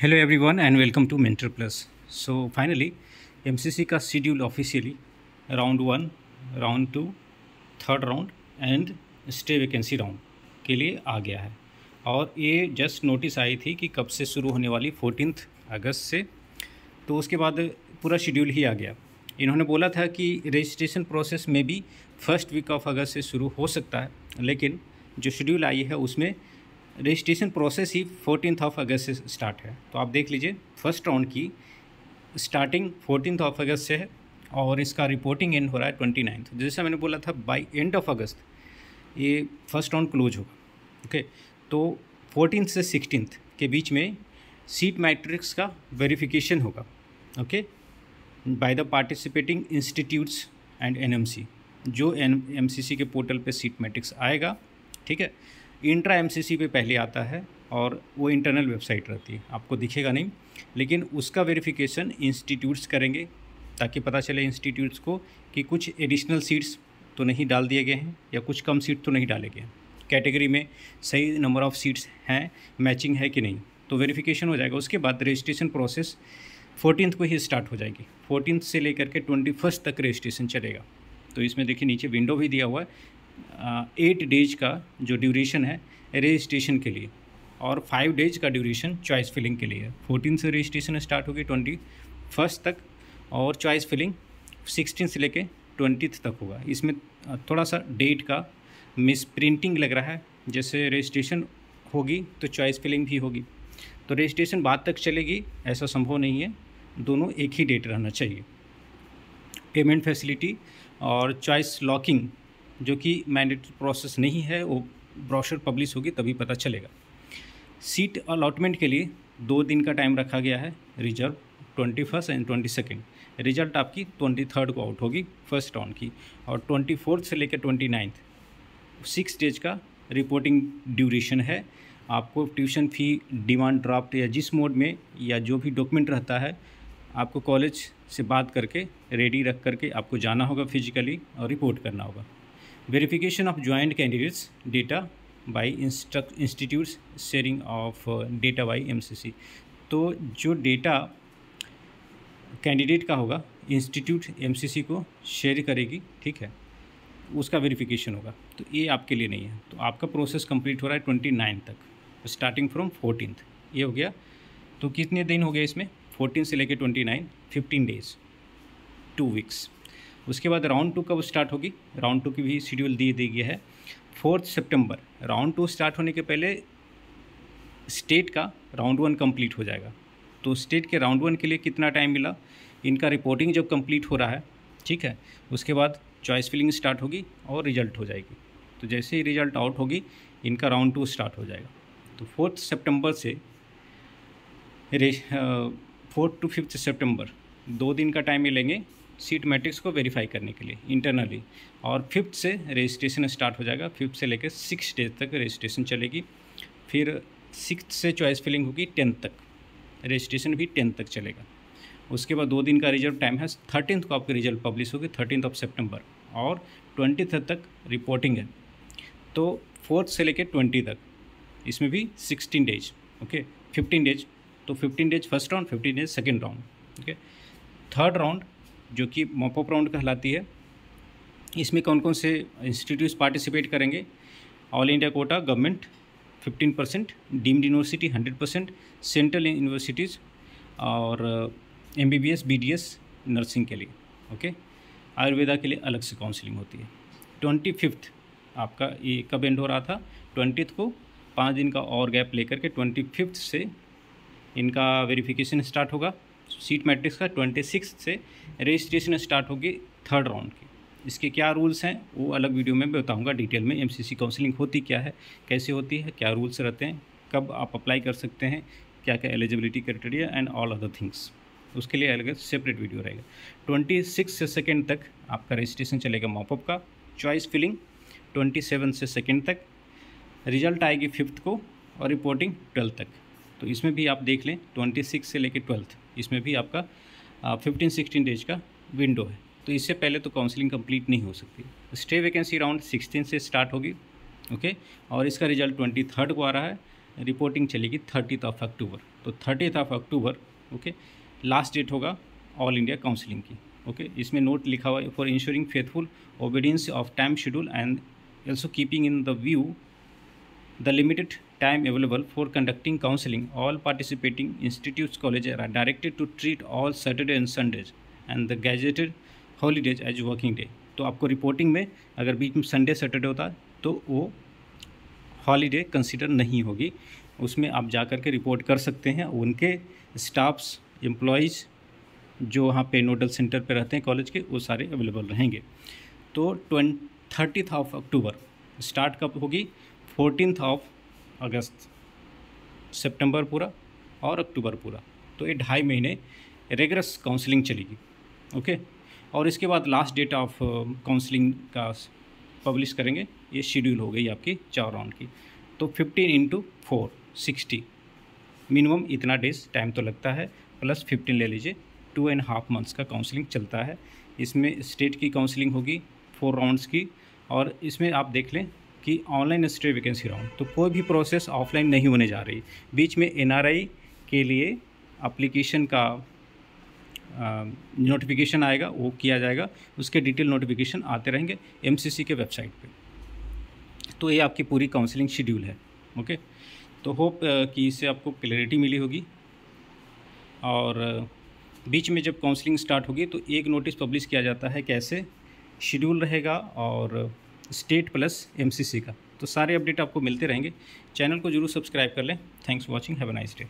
Hello everyone and welcome to mentor plus. So finally MCC का schedule officially round 1, round 2, third round and stray vacancy round के लिए आ गया है। और ये जस्ट नोटिस आई थी कि कब से शुरू होने वाली 14 अगस्त से, तो उसके बाद पूरा शेड्यूल ही आ गया। इन्होंने बोला था कि रजिस्ट्रेशन प्रोसेस में भी फर्स्ट वीक ऑफ अगस्त से शुरू हो सकता है, लेकिन जो शेड्यूल आई है उसमें रजिस्ट्रेशन प्रोसेस ही 14 अगस्त से स्टार्ट है। तो आप देख लीजिए, फर्स्ट राउंड की स्टार्टिंग 14 अगस्त से है और इसका रिपोर्टिंग एंड हो रहा है 29। जैसा मैंने बोला था, बाय एंड ऑफ अगस्त ये फर्स्ट राउंड क्लोज होगा। ओके, तो 14 से 16 के बीच में सीट मैट्रिक्स का वेरिफिकेशन होगा। Okay, by the participating institutes and NMC, जो एमसीसी के पोर्टल पे सीट मैट्रिक्स आएगा। ठीक है, इंट्रा एमसीसी पे पहले आता है और वो इंटरनल वेबसाइट रहती है, आपको दिखेगा नहीं, लेकिन उसका वेरिफिकेशन इंस्टीट्यूट्स करेंगे ताकि पता चले इंस्टीट्यूट्स को कि कुछ एडिशनल सीट्स तो नहीं डाल दिए गए हैं या कुछ कम सीट तो नहीं डाले गए हैं, कैटेगरी में सही नंबर ऑफ़ सीट्स हैं, मैचिंग है कि नहीं, तो वेरिफिकेशन हो जाएगा। उसके बाद रजिस्ट्रेशन प्रोसेस 14 को ही स्टार्ट हो जाएगी। 14 से लेकर के 21 तक रजिस्ट्रेशन चलेगा। तो इसमें देखिए नीचे विंडो भी दिया हुआ है। 8 डेज का जो ड्यूरेशन है रजिस्ट्रेशन के लिए और 5 डेज का ड्यूरेशन चॉइस फिलिंग के लिए है। 14 से रजिस्ट्रेशन स्टार्ट होगी 21 तक और चॉइस फिलिंग 16 से लेके 20 तक होगा। इसमें थोड़ा सा डेट का मिस प्रिंटिंग लग रहा है, जैसे रजिस्ट्रेशन होगी तो चॉइस फिलिंग भी होगी, तो रजिस्ट्रेशन बाद तक चलेगी ऐसा संभव नहीं है, दोनों एक ही डेट रहना चाहिए। पेमेंट फैसिलिटी और चॉइस लॉकिंग जो कि मैंडेटरी प्रोसेस नहीं है, वो ब्रोशर पब्लिश होगी तभी पता चलेगा। सीट अलॉटमेंट के लिए 2 दिन का टाइम रखा गया है, रिजर्व 21 एंड 22। रिजल्ट आपकी 23 को आउट होगी फर्स्ट राउंड की, और 24 से लेकर 29 6 डेज का रिपोर्टिंग ड्यूरेशन है। आपको ट्यूशन फ़ी, डिमांड ड्राफ्ट या जिस मोड में या जो भी डॉक्यूमेंट रहता है, आपको कॉलेज से बात करके रेडी रख करके आपको जाना होगा फिजिकली और रिपोर्ट करना होगा। Verification of joint candidates data bye institutes sharing of data bye MCC. तो जो डेटा कैंडिडेट का होगा इंस्टीट्यूट एमसीसी को शेयर करेगी, ठीक है, उसका वेरिफिकेशन होगा। तो ये आपके लिए नहीं है। तो आपका प्रोसेस कंप्लीट हो रहा है 29 तक, स्टार्टिंग फ्रॉम 14। ये हो गया। तो कितने दिन हो गए इसमें? 14 से लेकर 29, 15 डेज, 2 वीक्स। उसके बाद राउंड 2 कब स्टार्ट होगी? राउंड 2 की भी शेड्यूल दी गई है 4 सितंबर। राउंड 2 स्टार्ट होने के पहले स्टेट का राउंड 1 कंप्लीट हो जाएगा। तो स्टेट के राउंड 1 के लिए कितना टाइम मिला? इनका रिपोर्टिंग जब कंप्लीट हो रहा है, ठीक है, उसके बाद चॉइस फिलिंग स्टार्ट होगी और रिजल्ट हो जाएगी। तो जैसे ही रिजल्ट आउट होगी, इनका राउंड 2 स्टार्ट हो जाएगा। तो 4 सितंबर से 4 to 5 सितंबर 2 दिन का टाइम मिलेंगे सीट मैट्रिक्स को वेरीफाई करने के लिए इंटरनली, और 5 से रजिस्ट्रेशन स्टार्ट हो जाएगा। 5 से लेकर 6 डेज तक रजिस्ट्रेशन चलेगी। फिर 6 से चॉइस फिलिंग होगी 10 तक, रजिस्ट्रेशन भी 10 तक चलेगा। उसके बाद 2 दिन का रिजर्व टाइम है। 13 को आपकी रिजल्ट पब्लिश होगी, 13 सितंबर, और 20 तक रिपोर्टिंग है। तो 4 से लेकर 20 तक, इसमें भी 16 डेज, ओके, 15 डेज। तो 15 days first round, 15 days second round, okay. Third round जो कि मॉपअप राउंड कहलाती है, इसमें कौन कौन से इंस्टीट्यूट्स पार्टिसिपेट करेंगे? All India quota government 15%, deemed university 100%, central universities और MBBS BDS नर्सिंग के लिए, ओके। आयुर्वेदा के लिए अलग से काउंसलिंग होती है। 25 आपका ये कब एंड हो रहा था? 20 को 5 दिन का और गैप लेकर के 25 से इनका वेरिफिकेशन स्टार्ट होगा सीट मैट्रिक्स का। 26 से रजिस्ट्रेशन स्टार्ट होगी थर्ड राउंड की। इसके क्या रूल्स हैं वो अलग वीडियो में बताऊंगा डिटेल में। एमसीसी काउंसलिंग होती क्या है, कैसे होती है, क्या रूल्स रहते हैं, कब आप अप्लाई कर सकते हैं, क्या क्या eligibility criteria and all other things, उसके लिए अलग सेपरेट वीडियो रहेगा। 26 से 2 तक आपका रजिस्ट्रेशन चलेगा मॉपअप का। चॉइस फिलिंग 27 से 2 तक, रिजल्ट आएगी 5 को और रिपोर्टिंग 12 तक। तो इसमें भी आप देख लें 26 से लेकर 12, इसमें भी आपका 15-16 डेज का विंडो है। तो इससे पहले तो काउंसलिंग कंप्लीट नहीं हो सकती। स्टे वैकेंसी राउंड 16 से स्टार्ट होगी, ओके, और इसका रिजल्ट 23 को आ रहा है। रिपोर्टिंग चलेगी 30 अक्टूबर। तो 30 अक्टूबर ओके लास्ट डेट होगा ऑल इंडिया काउंसलिंग की। ओके इसमें नोट लिखा हुआ है for ensuring faithful obedience of time schedule and also keeping in the view the limited time available for conducting counseling, all participating institutes colleges are directed to treat all Saturday and Sundays and the gazetted holidays as working day। तो आपको reporting में अगर बीच में Sunday Saturday होता है तो वो holiday consider नहीं होगी, उसमें आप जा कर के रिपोर्ट कर सकते हैं। उनके स्टाफ्स एम्प्लॉयज़ जो वहाँ पे नोडल सेंटर पे रहते हैं कॉलेज के वो सारे अवेलेबल रहेंगे। तो 30 अक्टूबर स्टार्ट कब होगी? 14 अगस्त, सितंबर पूरा और अक्टूबर पूरा, तो ये 2.5 महीने रेगुलर काउंसलिंग चलेगी। ओके और इसके बाद लास्ट डेट ऑफ काउंसलिंग का पब्लिश करेंगे। ये शेड्यूल हो गई आपकी 4 राउंड की। तो 15 × 4 60 मिनिमम इतना डेज टाइम तो लगता है, प्लस 15 ले लीजिए, 2.5 मंथ्स का काउंसलिंग चलता है। इसमें स्टेट की काउंसलिंग होगी 4 राउंड्स की, और इसमें आप देख लें कि ऑनलाइन स्टे वैकेंसी राउंड, तो कोई भी प्रोसेस ऑफलाइन नहीं होने जा रही। बीच में एनआरआई के लिए एप्लीकेशन का नोटिफिकेशन आएगा, वो किया जाएगा, उसके डिटेल नोटिफिकेशन आते रहेंगे एमसीसी के वेबसाइट पे। तो ये आपकी पूरी काउंसलिंग शेड्यूल है। ओके तो होप कि इससे आपको क्लैरिटी मिली होगी। और बीच में जब काउंसलिंग स्टार्ट होगी तो एक नोटिस पब्लिश किया जाता है कैसे शेड्यूल रहेगा और स्टेट प्लस एमसीसी का। तो सारे अपडेट आपको मिलते रहेंगे। चैनल को जरूर सब्सक्राइब कर लें। Thanks for watching, have a nice day.